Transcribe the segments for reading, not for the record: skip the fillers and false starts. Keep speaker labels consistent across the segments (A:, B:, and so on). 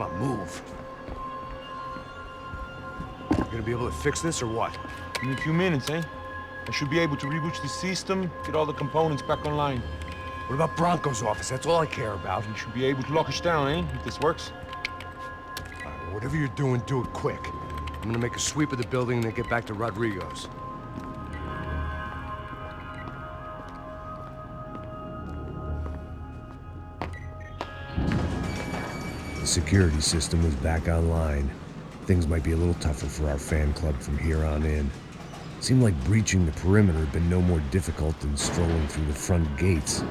A: Come on, move. You gonna be able to fix this or what?
B: In a few minutes, eh? I should be able to reboot the system, get all the components back online.
A: What about Bronco's office? That's all I care about.
B: You should be able to lock us down, eh? If this works.
A: All right, well, whatever you're doing, do it quick. I'm gonna make a sweep of the building and then get back to Rodrigo's.
C: The security system was back online. Things might be a little tougher for our fan club from here on in. Seemed like breaching the perimeter had been no more difficult than strolling through the front gates.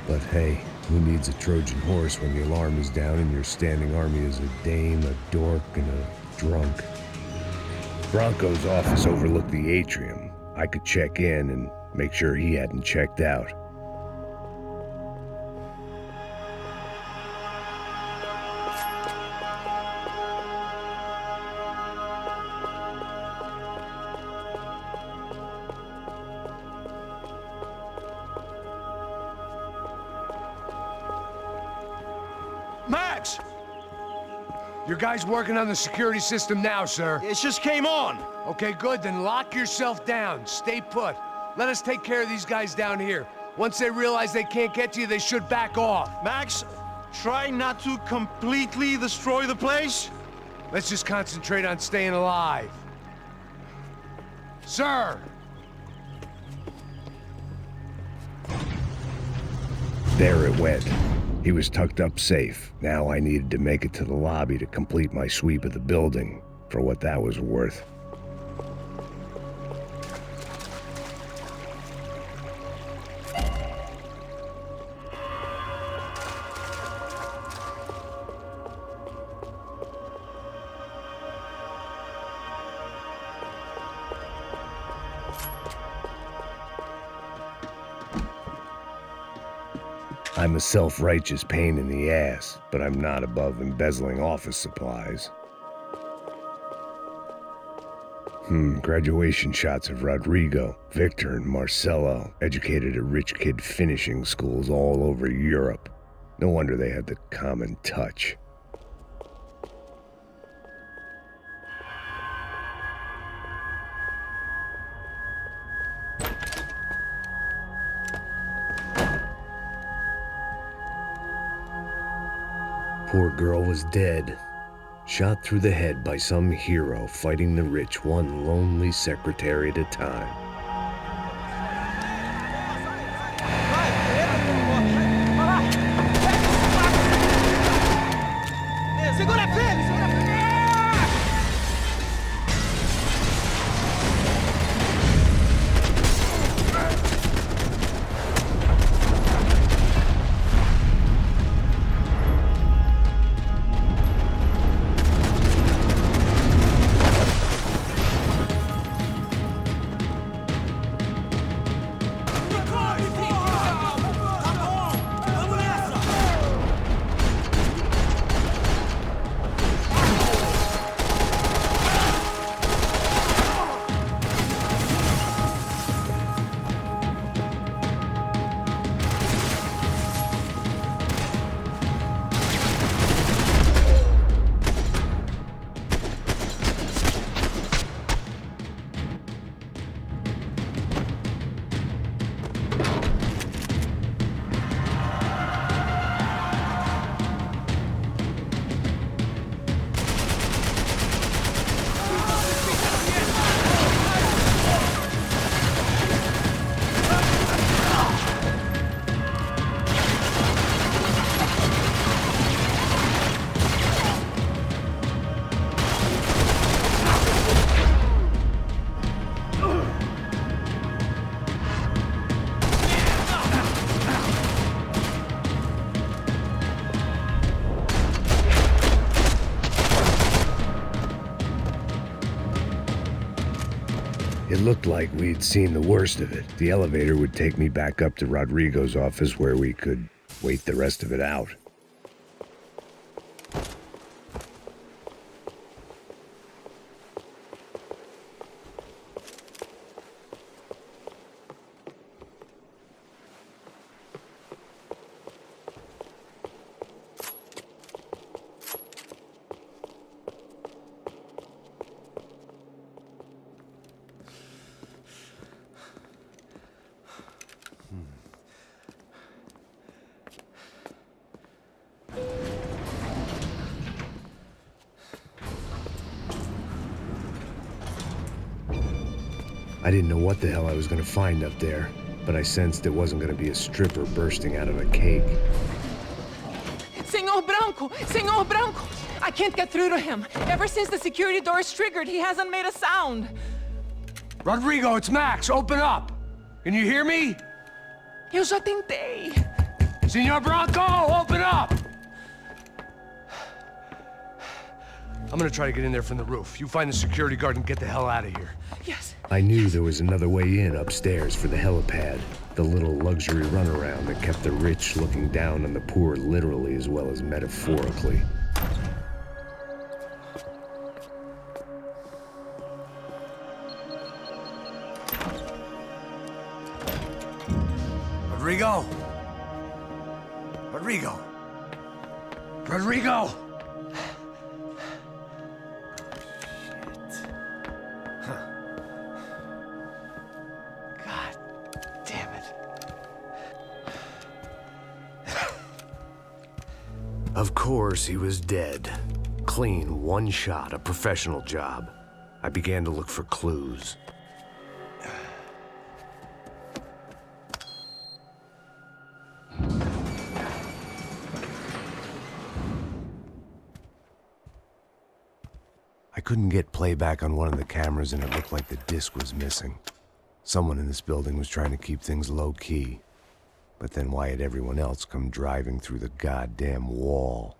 C: But hey, who needs a Trojan horse when the alarm is down and your standing army is a dame, a dork, and a drunk? Bronco's office overlooked the atrium. I could check in and make sure he hadn't checked out.
A: Max! Your guy's working on the security system now, sir.
D: It just came on.
A: Okay, good. Then lock yourself down. Stay put. Let us take care of these guys down here. Once they realize they can't get to you, they should back off.
D: Max, try not to completely destroy the place.
A: Let's just concentrate on staying alive. Sir!
C: There it went. He was tucked up safe. Now I needed to make it to the lobby to complete my sweep of the building, for what that was worth. I'm a self-righteous pain in the ass, but I'm not above embezzling office supplies. Graduation shots of Rodrigo, Victor, and Marcelo, educated at rich kid finishing schools all over Europe. No wonder they had the common touch. Poor girl was dead, shot through the head by some hero fighting the rich one lonely secretary at a time. It looked like we'd seen the worst of it. The elevator would take me back up to Rodrigo's office where we could wait the rest of it out. I didn't know what the hell I was gonna find up there, but I sensed it wasn't gonna be a stripper bursting out of a cake.
E: Senor Branco! I can't get through to him. Ever since the security door is triggered, he hasn't made a sound.
A: Rodrigo, it's Max. Open up. Can you hear me?
E: Eu já tentei.
A: Senor Branco, open up! I'm gonna try to get in there from the roof. You find the security guard and get the hell out of here.
E: Yes.
C: I knew there was another way in upstairs for the helipad, the little luxury runaround that kept the rich looking down on the poor literally as well as metaphorically.
A: Rodrigo? Rodrigo? Rodrigo? God damn it.
C: Of course, he was dead. Clean, one shot, a professional job. I began to look for clues. I couldn't get playback on one of the cameras and it looked like the disc was missing. Someone in this building was trying to keep things low-key. But then why had everyone else come driving through the goddamn wall?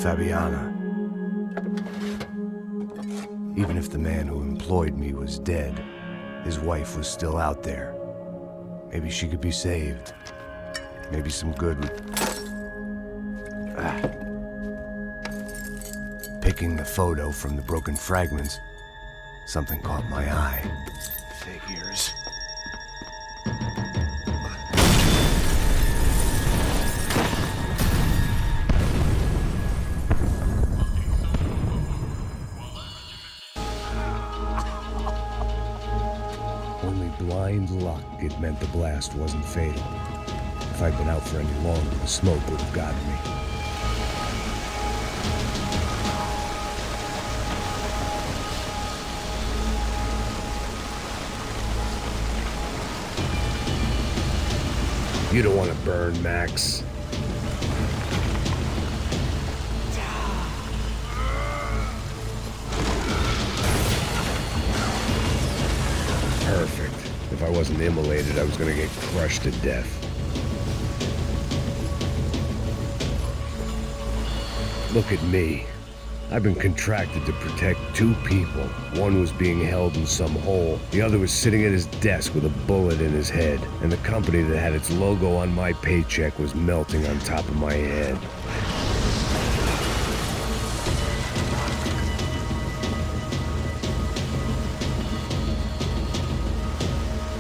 C: Fabiana. Even if the man who employed me was dead, his wife was still out there. Maybe she could be saved. Maybe some good would... Picking the photo from the broken fragments, something caught my eye. Figures. Only blind luck it meant the blast wasn't fatal. If I'd been out for any longer, the smoke would have gotten me. You don't want to burn, Max. Perfect. If I wasn't immolated, I was going to get crushed to death. Look at me. I've been contracted to protect two people. One was being held in some hole. The other was sitting at his desk with a bullet in his head. And the company that had its logo on my paycheck was melting on top of my head.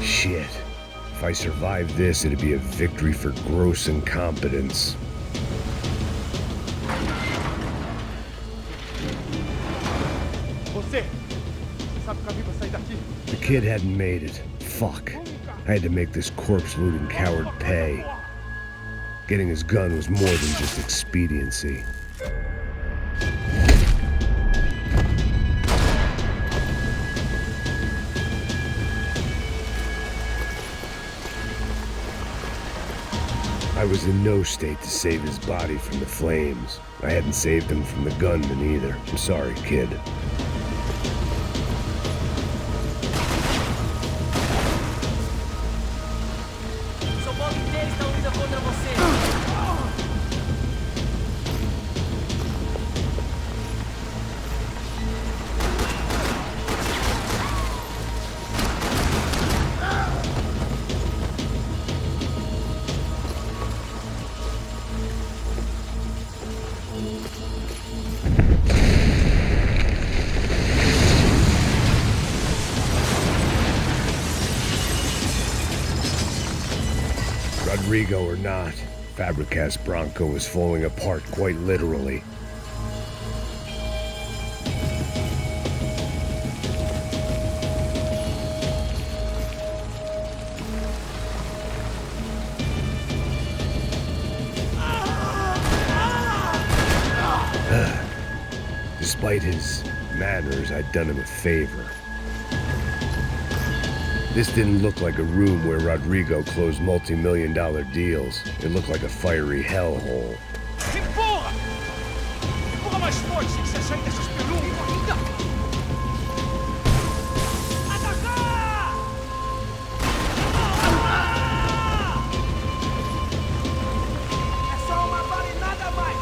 C: Shit. If I survived this, it'd be a victory for gross incompetence. The kid hadn't made it. Fuck. I had to make this corpse-looting coward pay. Getting his gun was more than just expediency. I was in no state to save his body from the flames. I hadn't saved him from the gunman either. I'm sorry, kid. Rodrigo or not, Fabricas Bronco was falling apart quite literally. Despite his manners, I'd done him a favor. This didn't look like a room where Rodrigo closed multi-million-dollar deals. It looked like a fiery hellhole.
A: Empurra! Empurra mais forte, sem que você saia dessa espelunca! Ainda! Atacar! É só uma bala e nada mais!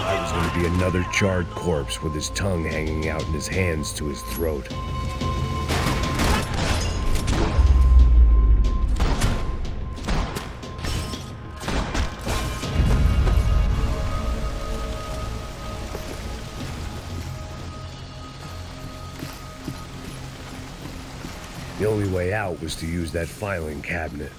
C: I was going to be another charred corpse with his tongue hanging out and his hands to his throat. The only way out was to use that filing cabinet.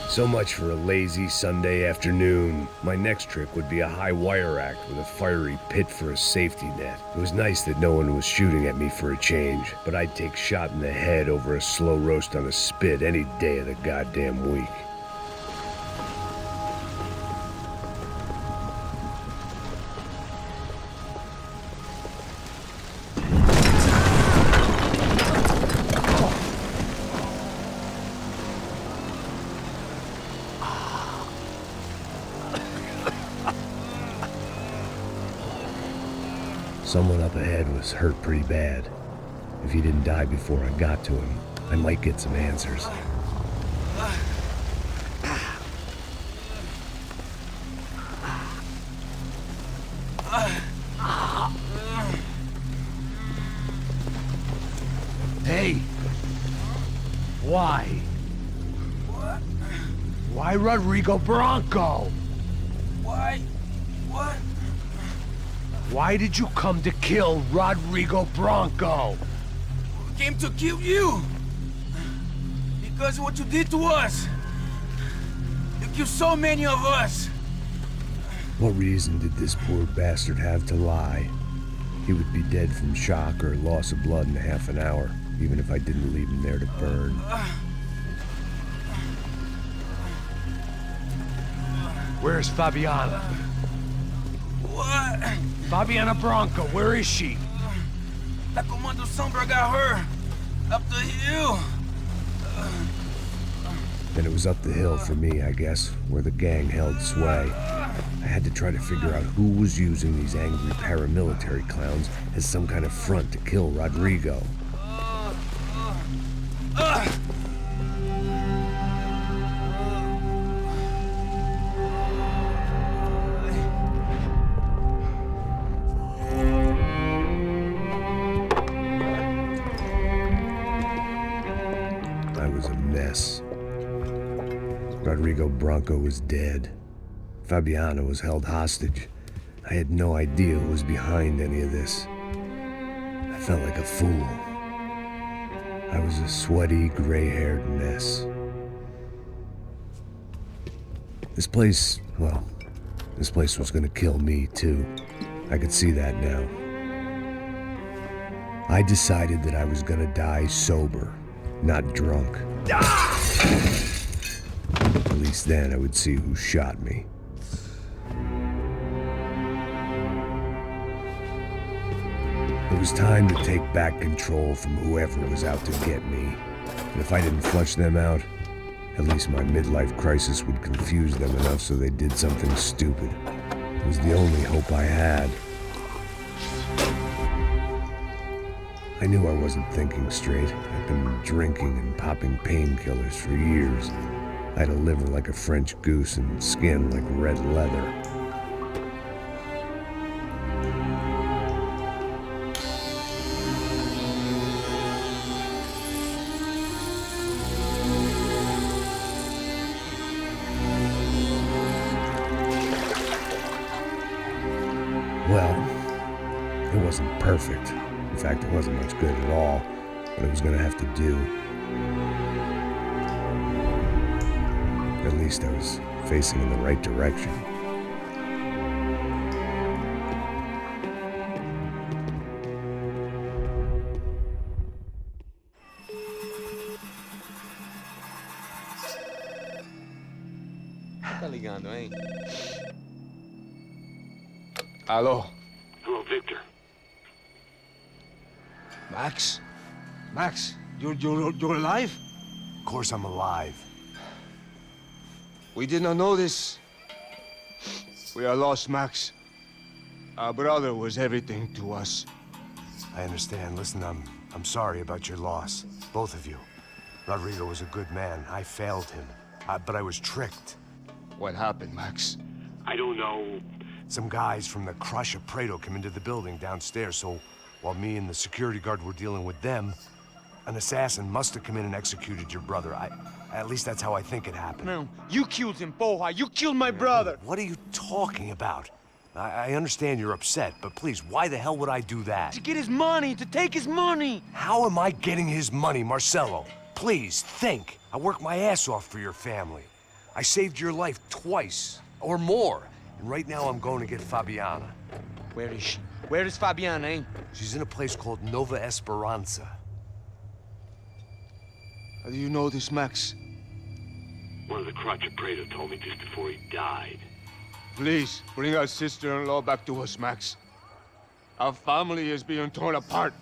C: So much for a lazy Sunday afternoon. My next trick would be a high wire act with a fiery pit for a safety net. It was nice that no one was shooting at me for a change, but I'd take shot in the head over a slow roast on a spit any day of the goddamn week. Someone up ahead was hurt pretty bad. If he didn't die before I got to him, I might get some answers.
A: Hey! Why?
F: What?
A: Why Rodrigo Bronco?
F: Why? What?
A: Why did you come to kill Rodrigo Bronco?
F: We came to kill you! Because of what you did to us! You killed so many of us!
C: What reason did this poor bastard have to lie? He would be dead from shock or loss of blood in half an hour, even if I didn't leave him there to burn.
A: Where's Fabiana?
F: What?
A: Fabiana Bronco, where is she?
F: That Comando Sombra got her! Up the hill!
C: Then it was up the hill for me, I guess, where the gang held sway. I had to try to figure out who was using these angry paramilitary clowns as some kind of front to kill Rodrigo. I was a mess. Rodrigo Bronco was dead. Fabiana was held hostage. I had no idea who was behind any of this. I felt like a fool. I was a sweaty, gray-haired mess. This place was gonna kill me too. I could see that now. I decided that I was gonna die sober, not drunk. At least then I would see who shot me. It was time to take back control from whoever was out to get me. And if I didn't flush them out, at least my midlife crisis would confuse them enough so they did something stupid. It was the only hope I had. I knew I wasn't thinking straight. I'd been drinking and popping painkillers for years. I had a liver like a French goose and skin like red leather. perfect. In fact, it wasn't much good at all, but it was gonna have to do. At least I was facing in the right direction.
D: Tá ligando, hein? Alô?
G: Hello, Victor.
D: Max? Max, you're alive?
A: Of course I'm alive.
D: We did not know this. We are lost, Max. Our brother was everything to us.
A: I understand. Listen, I'm sorry about your loss. Both of you. Rodrigo was a good man. I failed him. But I was tricked.
D: What happened, Max?
G: I don't know.
A: Some guys from the Crush of Prado came into the building downstairs, so while me and the security guard were dealing with them, an assassin must have come in and executed your brother. At least that's how I think it happened.
D: No, you killed him, Porra. You killed my brother.
A: What are you talking about? I understand you're upset, but please, why the hell would I do that?
D: To get his money, to take his money.
A: How am I getting his money, Marcelo? Please, think. I worked my ass off for your family. I saved your life twice, or more. And right now I'm going to get Fabiana.
D: Where is she? Where is Fabiana, eh?
A: She's in a place called Nova Esperanza.
D: How do you know this, Max?
G: One of the Crotch of Prado told me just before he died.
D: Please, bring our sister-in-law back to us, Max. Our family is being torn apart.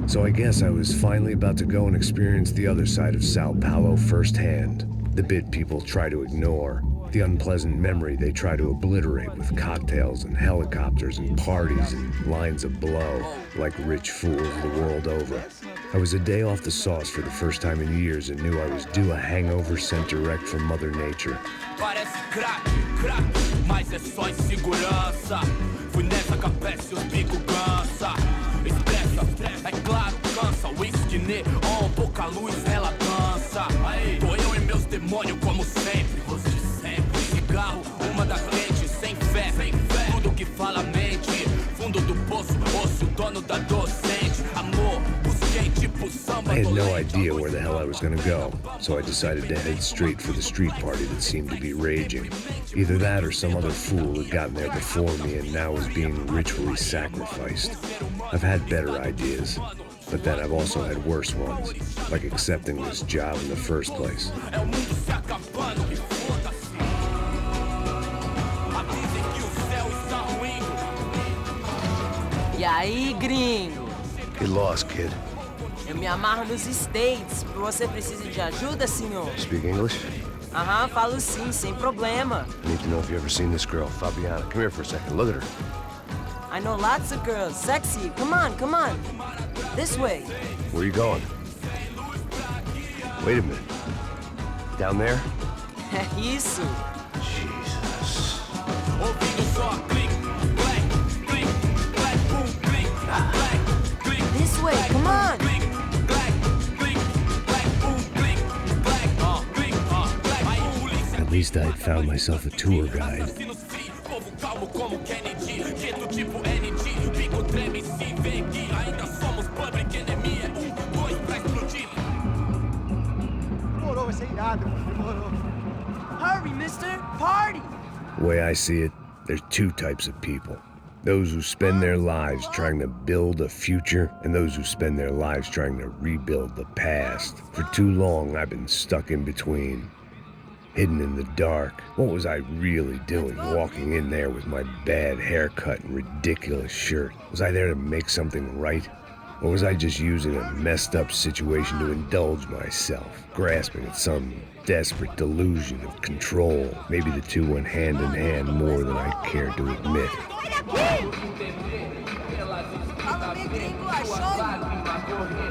C: So I guess I was finally about to go and experience the other side of Sao Paulo firsthand. The bit people try to ignore. The unpleasant memory they try to obliterate with cocktails and helicopters and parties and lines of blow, like rich fools the world over. I was a day off the sauce for the first time in years and knew I was due a hangover sent direct from Mother Nature.
H: Parece crack, crack, mas é só insegurança. Fui nessa capete, os bico cansa. Estressa, é claro, cansa. Whisky neon, pouca luz, ela dança. Tô eu e meus demônios como sempre. Você sempre. Cigarro, uma das lentes, sem fé. Tudo que fala mente. Fundo do poço, osso, dono da docente. Amor, busquei tipo samba.
C: I had no idea where the hell I was gonna go, so I decided to head straight for the street party that seemed to be raging. Either that or some other fool had gotten there before me and now was being ritually sacrificed. I've had better ideas, but then I've also had worse ones, like accepting this job in the first place.
I: E aí, gringo?
A: Get lost, kid.
I: Eu me amarro nos States. Você precisa de ajuda, senhor?
A: Speak English?
I: Aham, falo sim, sem problema.
A: I need to know if you've ever seen this girl, Fabiana. Come here for a second. Look at her.
I: I know lots of girls. Sexy. Come on, come on. This way.
A: Where are you going? Wait a minute. Down there?
I: Isso.
A: Jesus.
I: This way, come on.
C: At least I had found myself a tour guide.
I: Hurry, mister. Party.
C: The way I see it, there's two types of people. Those who spend their lives trying to build a future, and those who spend their lives trying to rebuild the past. For too long, I've been stuck in between. Hidden in the dark. What was I really doing walking in there with my bad haircut and ridiculous shirt? Was I there to make something right? Or was I just using a messed up situation to indulge myself, grasping at some desperate delusion of control? Maybe the two went hand in hand more than I cared to admit.
J: Fala, gringo, achou?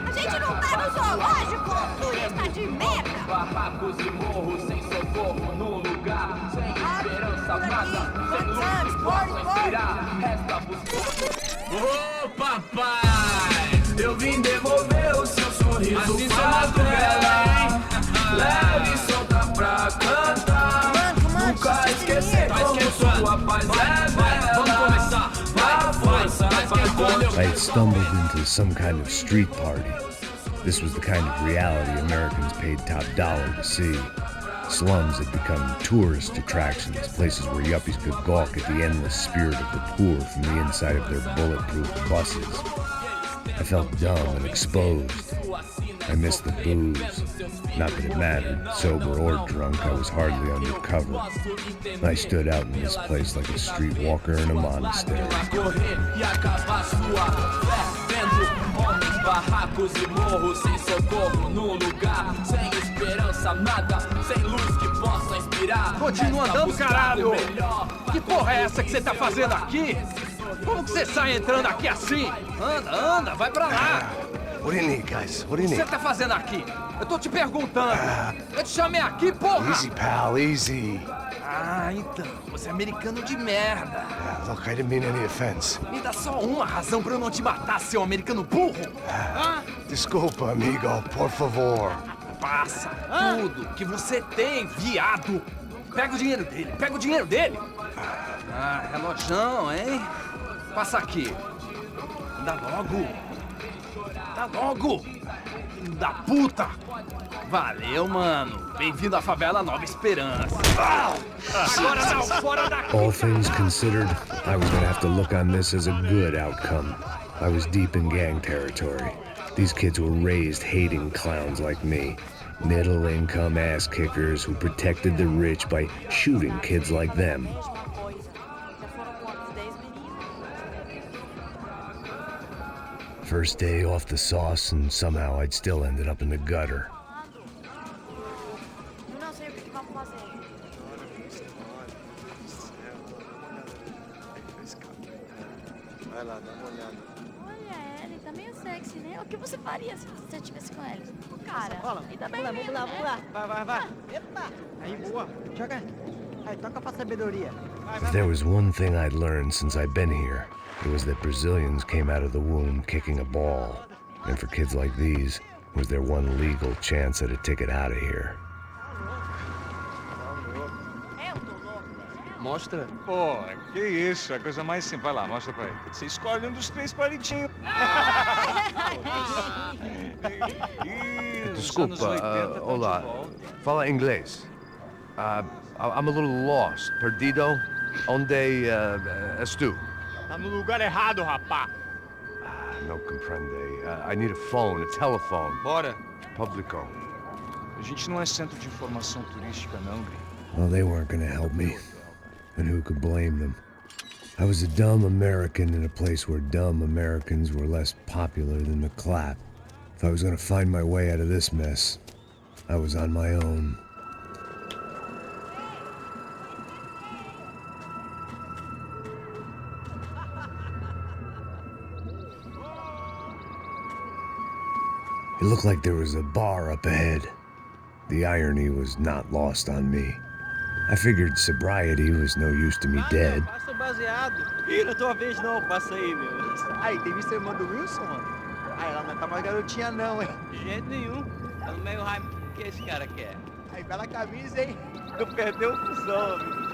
J: A gente não tá no zoológico, turista de merda!
H: Babacos e morros sem socorro no lugar, sem esperança Ô papai, eu vim devolver o seu sorriso assim madrugada, hein? Leve e solta pra cantar. Nunca esquecer como sua paz é bela. Vamos começar, vai, força,
C: I had stumbled into some kind of street party. This was the kind of reality Americans paid top dollar to see. Slums had become tourist attractions, places where yuppies could gawk at the endless spirit of the poor from the inside of their bulletproof buses. I felt dumb and exposed. I missed the booze. Not that it mattered, sober or drunk, I was hardly undercover. I stood out in this place like a streetwalker in a monastery.
H: Barracos e morros sem socorro num lugar sem esperança, nada, sem luz que possa inspirar.
F: Continua andando, caralho! Que porra é essa que você tá fazendo aqui? Como que você sai entrando aqui assim? Anda, vai pra lá!
A: What do you need, guys? What do you
F: O que
A: need?
F: você tá fazendo aqui? Eu tô te perguntando. Eu te chamei aqui, porra!
A: Easy, pal, easy.
F: Ah, então, você é americano de merda.
A: Look, I didn't mean any offense.
F: Me dá só uma razão pra eu não te matar, seu americano burro.
A: Desculpa, amigo, por favor.
F: Passa tudo que você tem, viado. Pega o dinheiro dele, Ah, relojão, hein? Passa aqui. Dá logo. Filho da puta. Valeu, mano. Bem-vindo à favela Nova Esperança. Agora não, fora daqui.
C: All things considered, I was gonna have to look on this as a good outcome. I was deep in gang territory. These kids were raised hating clowns like me. Middle-income ass-kickers who protected the rich by shooting kids like them. First day off the sauce, and somehow I'd still ended up in the gutter.
J: Não sei o que vamos fazer.
D: Vai lá, dá uma olhada.
J: Olha, ele tá meio sexy, né? O que você faria se você estivesse com ele? Cara, ele tá bem
K: Vamos lá. Vai. Epa! Aí, boa. Joga. Aí, toca pra sabedoria.
C: If there was one thing I'd learned since I'd been here, it was that Brazilians came out of the womb kicking a ball. And for kids like these, was their one legal chance at a ticket out of here.
F: Mostra.
L: Pô, que isso, a coisa mais simples. Vai lá, mostra pra ele. Você escolhe um dos 3 palitinhos.
A: Desculpa, olá. Fala inglês. I'm a little lost. Perdido? Onde és tu?
L: Tá no lugar errado, rapá.
A: No comprende. I need a phone, a telephone.
L: Bora.
A: Publico.
L: A gente não é centro de informação turística, não, gringo.
C: Well, they weren't gonna help me. And who could blame them? I was a dumb American in a place where dumb Americans were less popular than the clap. If I was gonna find my way out of this mess, I was on my own. It looked like there was a bar up ahead. The irony was not lost on me. I figured sobriety was no use to me dead.
K: Passa baseado. Ih, não é tua vez não, passa aí, meu.
M: Aí, tem visto a irmã do Wilson, mano? Aí, ela não tá mais garotinha não, hein?
K: De jeito nenhum. Tá no meio raiva. O que esse cara quer?
M: Aí, bela camisa, hein?
K: Tu perdeu o fusão, amigo.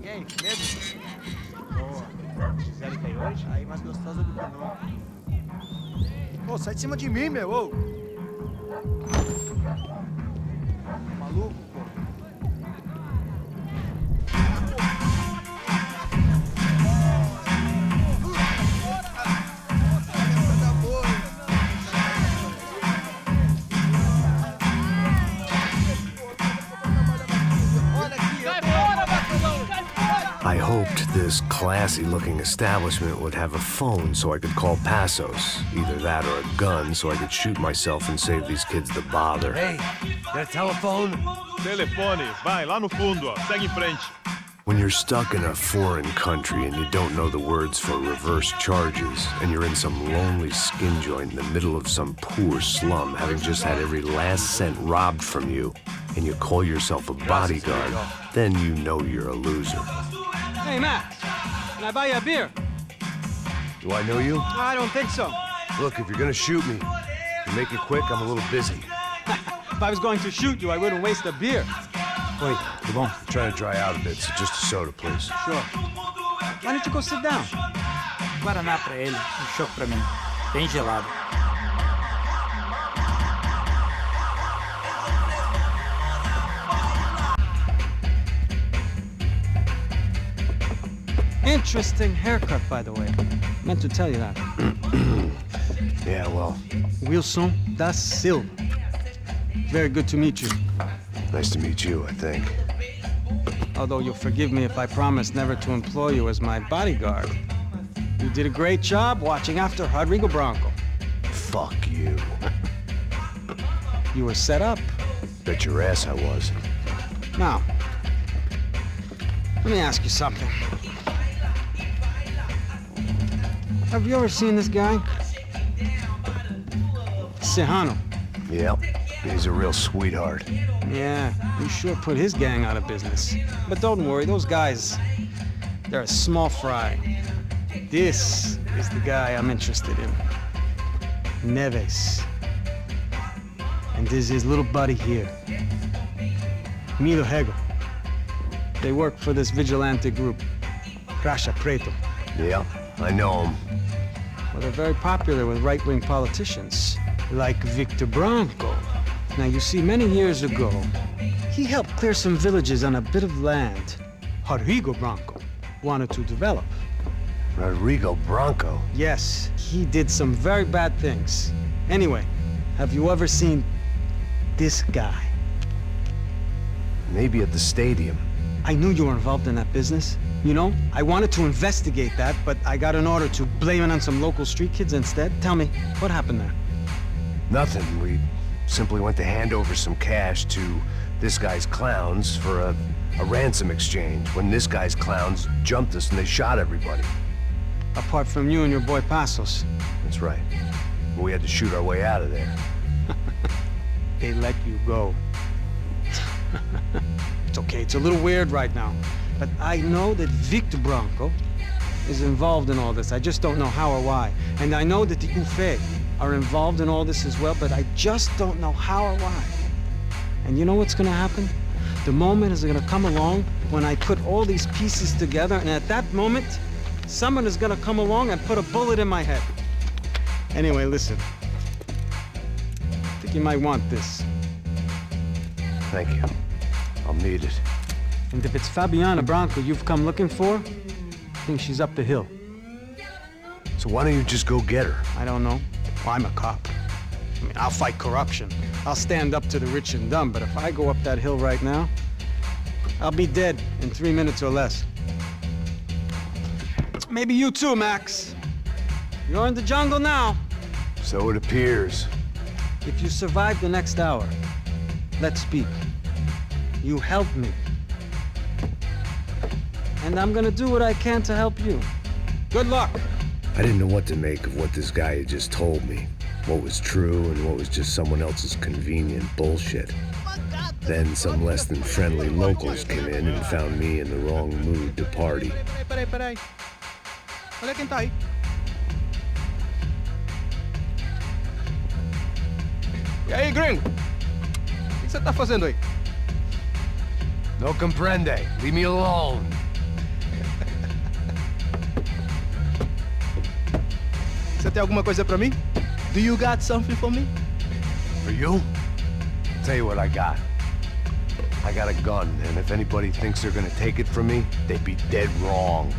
M: E aí, medo? Boa. Fizeram que aí hoje? Aí, mais gostosa do que nunca. Ô, sai de cima de mim, meu, ô! Maluco, pô.
C: I hoped hoped this classy-looking establishment would have a phone so I could call Passos. Either that or a gun so I could shoot myself and save these kids the bother.
A: Hey, got a telephone?
B: Telefone, vai, lá no fundo, ó. Segue em frente.
C: When you're stuck in a foreign country and you don't know the words for reverse charges, and you're in some lonely skin joint in the middle of some poor slum, having just had every last cent robbed from you, and you call yourself a bodyguard, then you know you're a loser.
K: Hey, Max, can I buy you a beer?
A: Do I know you?
K: I don't think so.
A: Look, if you're gonna shoot me, to make it quick, I'm a little busy.
K: If I was going to shoot you, I wouldn't waste a beer. Oi, tudo bom?
A: I'm trying to dry out a bit, so just a soda, please.
K: Sure. Why don't you go sit down?
N: Guaraná pra ele, choco pra mim. Bem gelado.
K: Interesting haircut, by the way. Meant to tell you that.
A: Yeah, well.
K: Wilson da Silva. Very good to meet you.
A: Nice to meet you, I think.
K: Although you'll forgive me if I promise never to employ you as my bodyguard. You did a great job watching after Rodrigo Branco.
A: Fuck you.
K: You were set up.
A: Bet your ass I was.
K: Now, let me ask you something. Have you ever seen this guy? Serrano.
A: Yep. He's a real sweetheart.
K: Yeah, you sure put his gang out of business. But don't worry, those guys, they're a small fry. This is the guy I'm interested in. Neves. And this is his little buddy here. Milo Hegel. They work for this vigilante group, Crasha Preto.
A: Yeah, I know him.
K: Well, they're very popular with right-wing politicians, like Victor Branco. Now, you see, many years ago, he helped clear some villages on a bit of land Rodrigo Branco wanted to develop.
A: Rodrigo Branco?
K: Yes, he did some very bad things. Anyway, have you ever seen this guy?
A: Maybe at the stadium.
K: I knew you were involved in that business. You know, I wanted to investigate that, but I got an order to blame it on some local street kids instead. Tell me, what happened there?
A: Nothing. We simply went to hand over some cash to this guy's clowns for a ransom exchange when this guy's clowns jumped us and they shot everybody.
K: Apart from you and your boy Passos.
A: That's right. We had to shoot our way out of there.
K: They let you go. It's okay, it's a little weird right now. But I know that Victor Branco is involved in all this. I just don't know how or why. And I know that the UFE are involved in all this as well, but I just don't know how or why. And you know what's gonna happen? The moment is gonna come along when I put all these pieces together, and at that moment, someone is gonna come along and put a bullet in my head. Anyway, listen. I think you might want this.
A: Thank you. I'll need it.
K: And if it's Fabiana Branco you've come looking for, I think she's up the hill.
A: So why don't you just go get her?
K: I don't know. Well, I'm a cop. I mean, I'll fight corruption. I'll stand up to the rich and dumb, but if I go up that hill right now, I'll be dead in 3 minutes or less. Maybe you too, Max. You're in the jungle now.
A: So it appears.
K: If you survive the next hour, let's speak. You help me. And I'm gonna do what I can to help you. Good luck.
C: I didn't know what to make of what this guy had just told me. What was true and what was just someone else's convenient bullshit. Then some less than friendly locals came in and found me in the wrong mood to party.
M: Peraí. Olha quem tá aí.
D: E aí, gringo? O que você tá fazendo aí?
A: No comprende. Leave me alone.
M: Você tem alguma coisa pra mim? Do you got something for me?
A: For you? I'll tell you what I got. I got a gun, and if anybody thinks they're gonna take it from me, they'd be dead wrong.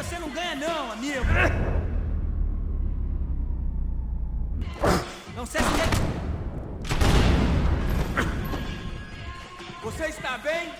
M: Você não ganha não, amigo. Não sei se... Você está bem?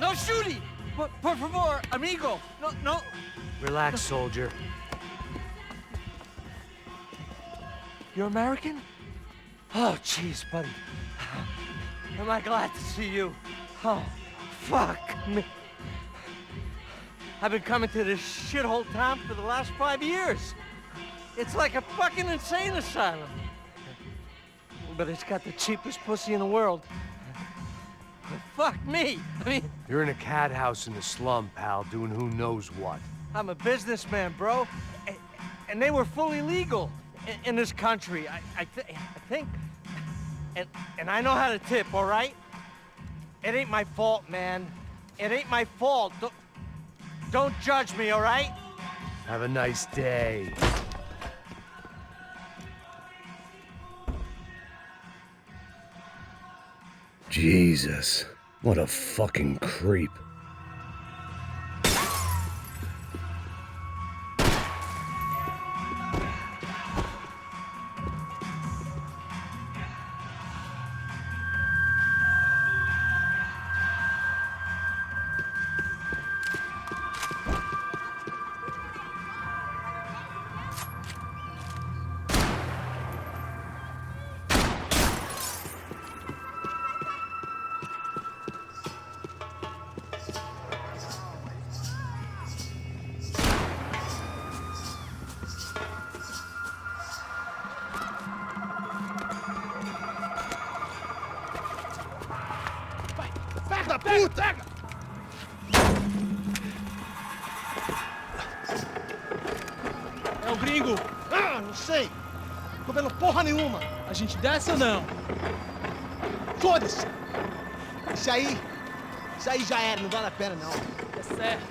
M: No shooting! Por favor, amigo! No.
O: Relax, soldier. You're American? Oh, jeez, buddy. Am I glad to see you? Oh, fuck me. I've been coming to this shithole town for the last 5 years. It's like a fucking insane asylum. But it's got the cheapest pussy in the world. Fuck me. I mean...
A: You're in a cat house in the slum, pal, doing who knows what.
O: I'm a businessman, bro. And they were fully legal in this country. I think... And I know how to tip, all right? It ain't my fault, man. It ain't my fault. Don't judge me, all right?
A: Have a nice day.
C: Jesus, what a fucking creep.
M: Da puta! É o gringo! Ah, não sei! Tô vendo porra nenhuma! A gente desce ou não? Foda-se! Isso aí já era, não vale a pena não. É certo.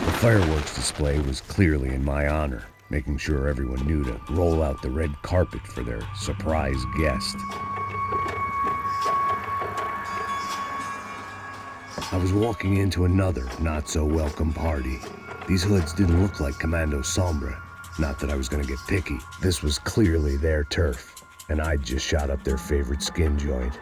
C: The fireworks display was clearly in my honor, making sure everyone knew to roll out the red carpet for their surprise guest. I was walking into another not-so-welcome party. These hoods didn't look like Commando Sombra. Not that I was gonna get picky. This was clearly their turf, and I'd just shot up their favorite skin joint.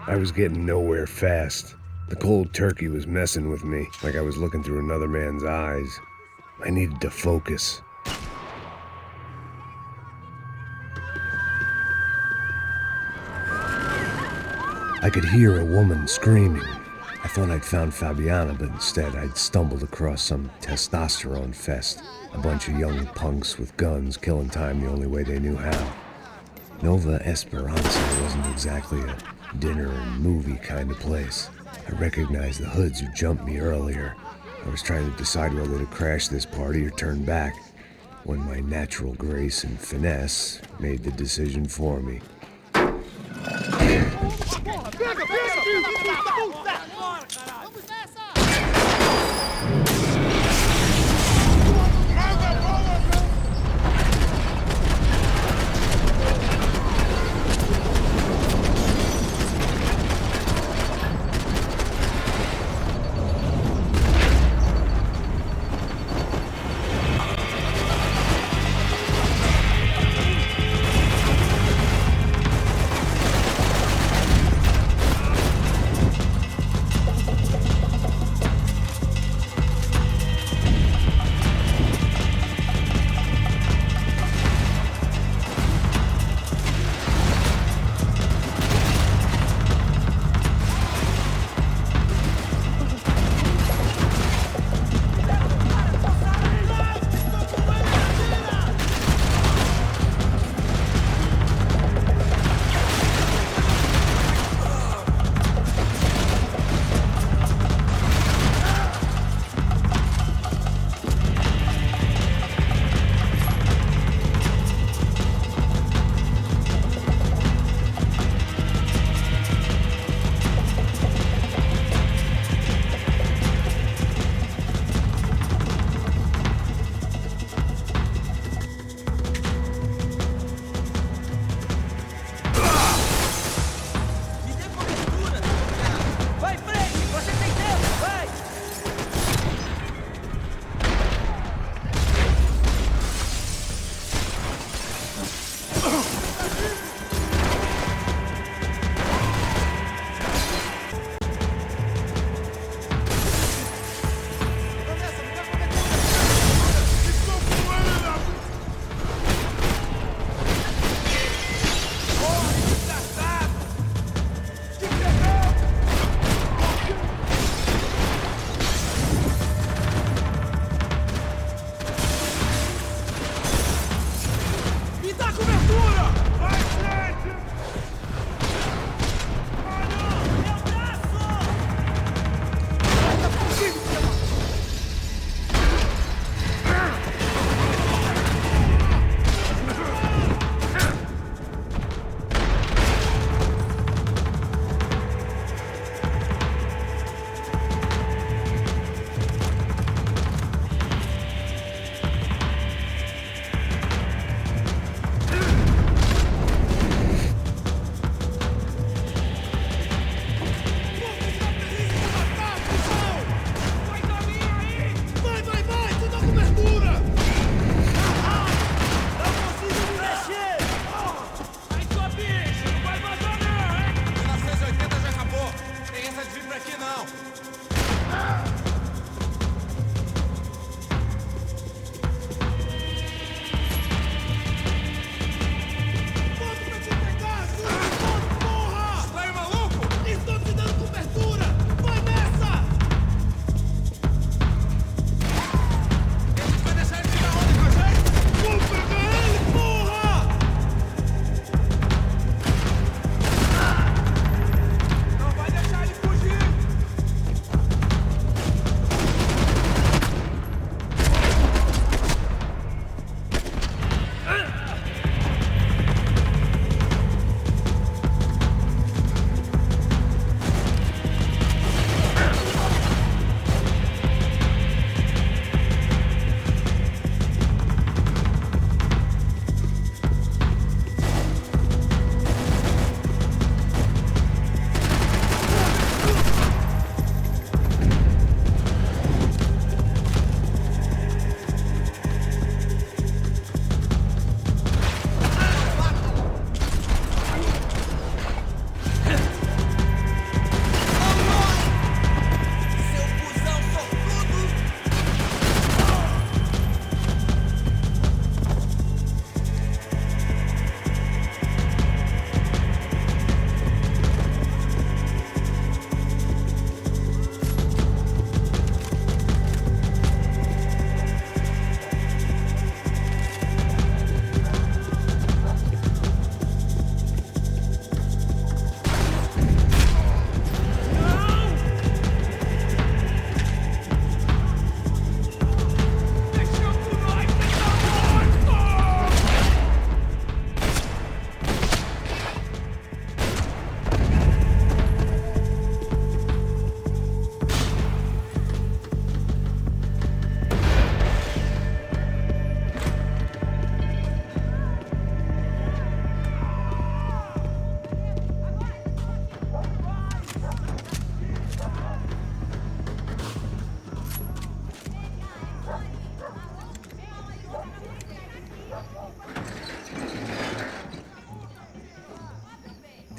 C: I was getting nowhere fast. The cold turkey was messing with me, like I was looking through another man's eyes. I needed to focus. I could hear a woman screaming. I thought I'd found Fabiana, but instead I'd stumbled across some testosterone fest. A bunch of young punks with guns killing time the only way they knew how. Nova Esperanza wasn't exactly a dinner and movie kind of place. I recognized the hoods who jumped me earlier. I was trying to decide whether to crash this party or turn back, when my natural grace and finesse made the decision for me.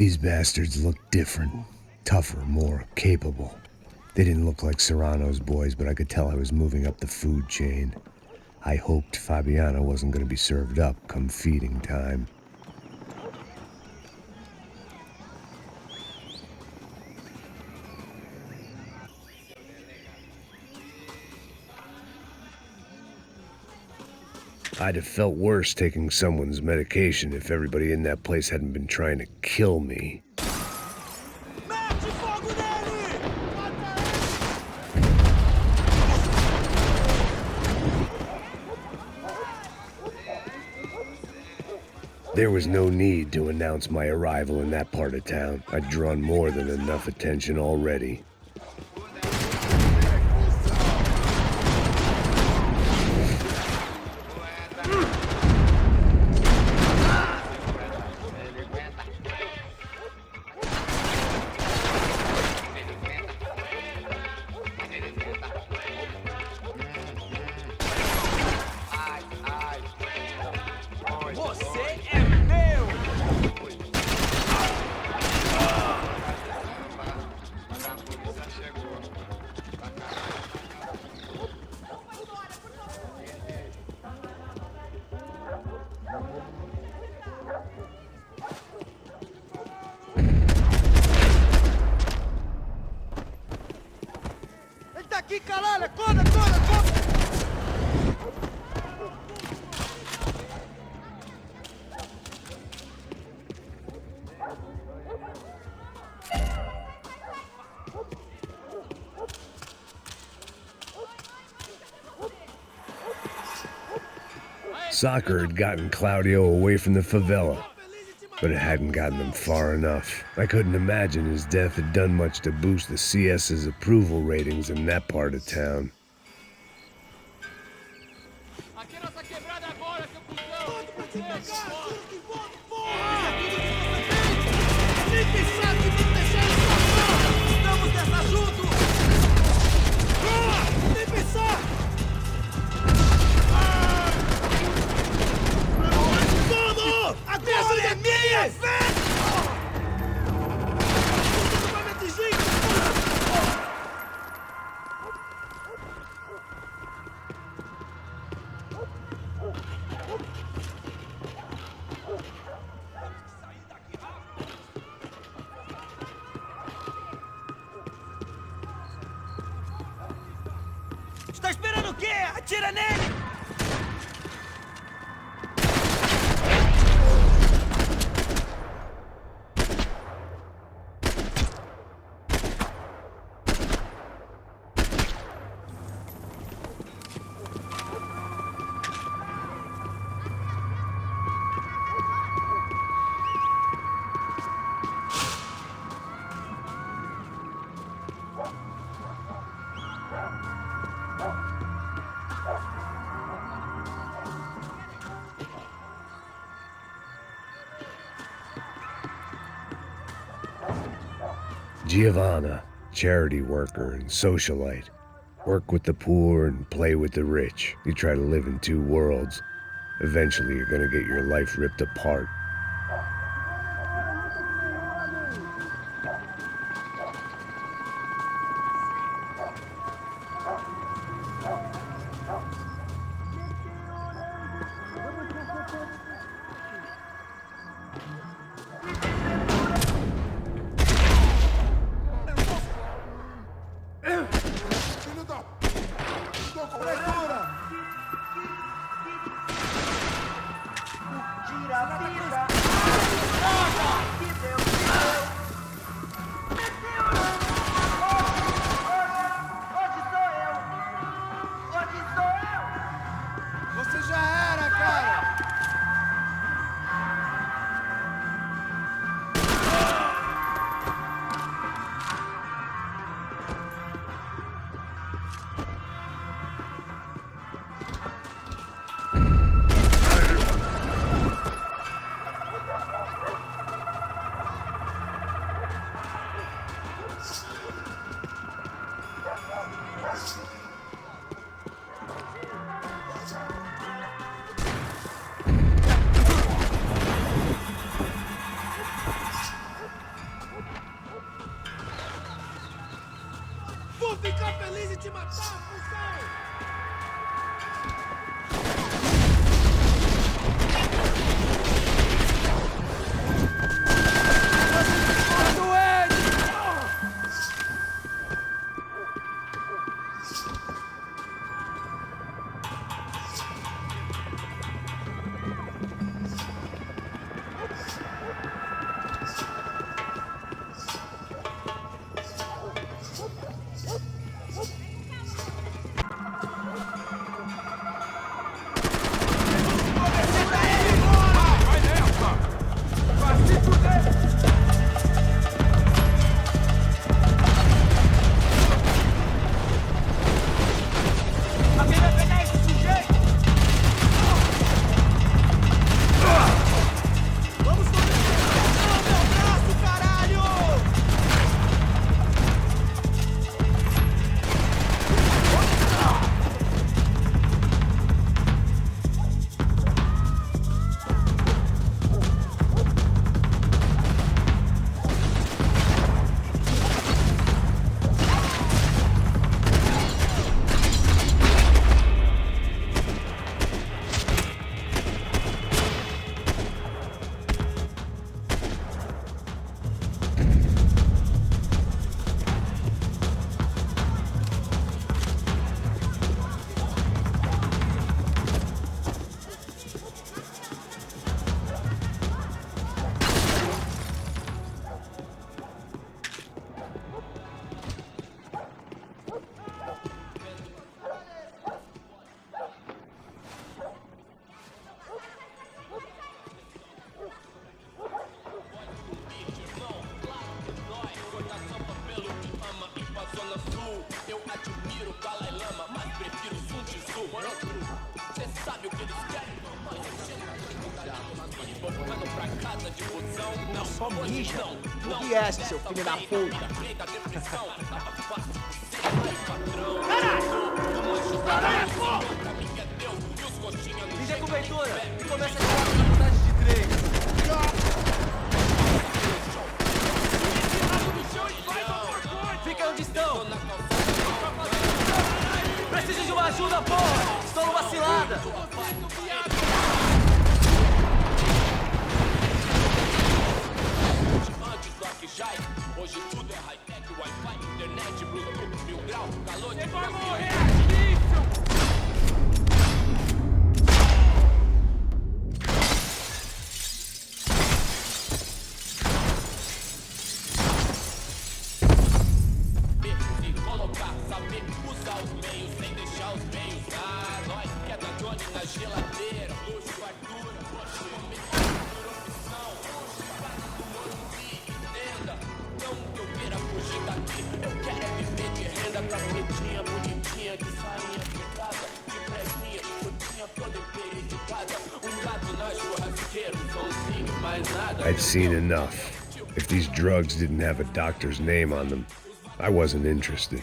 C: These bastards looked different, tougher, more capable. They didn't look like Serrano's boys, but I could tell I was moving up the food chain. I hoped Fabiana wasn't going to be served up come feeding time. I'd have felt worse taking someone's medication if everybody in that place hadn't been trying to kill me. There was no need to announce my arrival in that part of town. I'd drawn more than enough attention already. Soccer had gotten Claudio away from the favela, but it hadn't gotten him far enough. I couldn't imagine his death had done much to boost the CS's approval ratings in that part of town.
H: Está esperando o quê? Atira nele!
C: Giovanna, charity worker and socialite. Work with the poor and play with the rich. You try to live in two worlds. Eventually you're gonna get your life ripped apart.
M: Não, só mija. O que é esse, seu filho da puta? Caralho!
F: Liga a cobertura e começa a tirar a vantagem de 3. Fica onde estão! Preciso de uma ajuda, porra! Estou numa cilada!
H: Hoje tudo é high-tech, Wi-Fi, internet, Bluetooth, 1000 grau, calor de... Você vai morrer, e colocar, saber usar os meios sem deixar os meios. Ah, nós que é da Johnny na geladeira, luxo, fartura, opção, entenda, não que eu queira fugir daqui, eu quero é viver de renda pra pretinha, bonitinha, de sainha picada, de previnha, frutinha toda emperificada, gato na churrasqueira, sozinho, mais nada.
C: I'd seen enough. If these drugs didn't have a doctor's name on them, I wasn't interested.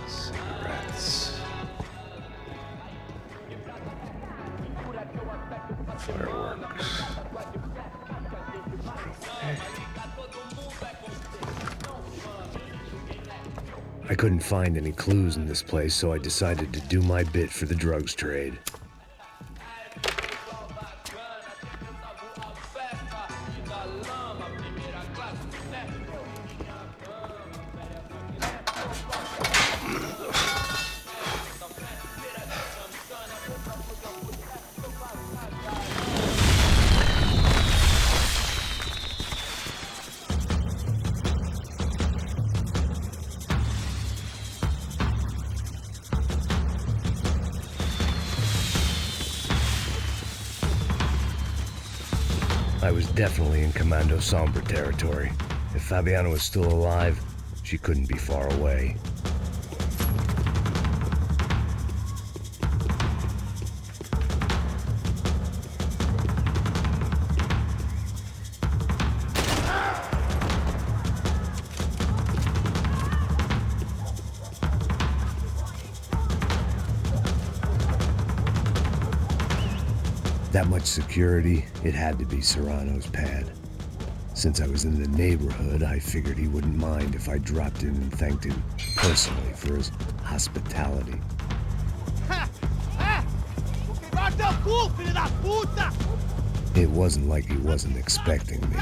C: Cigarettes. Fireworks. I couldn't find any clues in this place, so I decided to do my bit for the drugs trade. I was definitely in Commando Sombra territory. If Fabiana was still alive, she couldn't be far away. That much security, it had to be Serrano's pad. Since I was in the neighborhood, I figured he wouldn't mind if I dropped in and thanked him personally for his hospitality. It wasn't like he wasn't expecting me.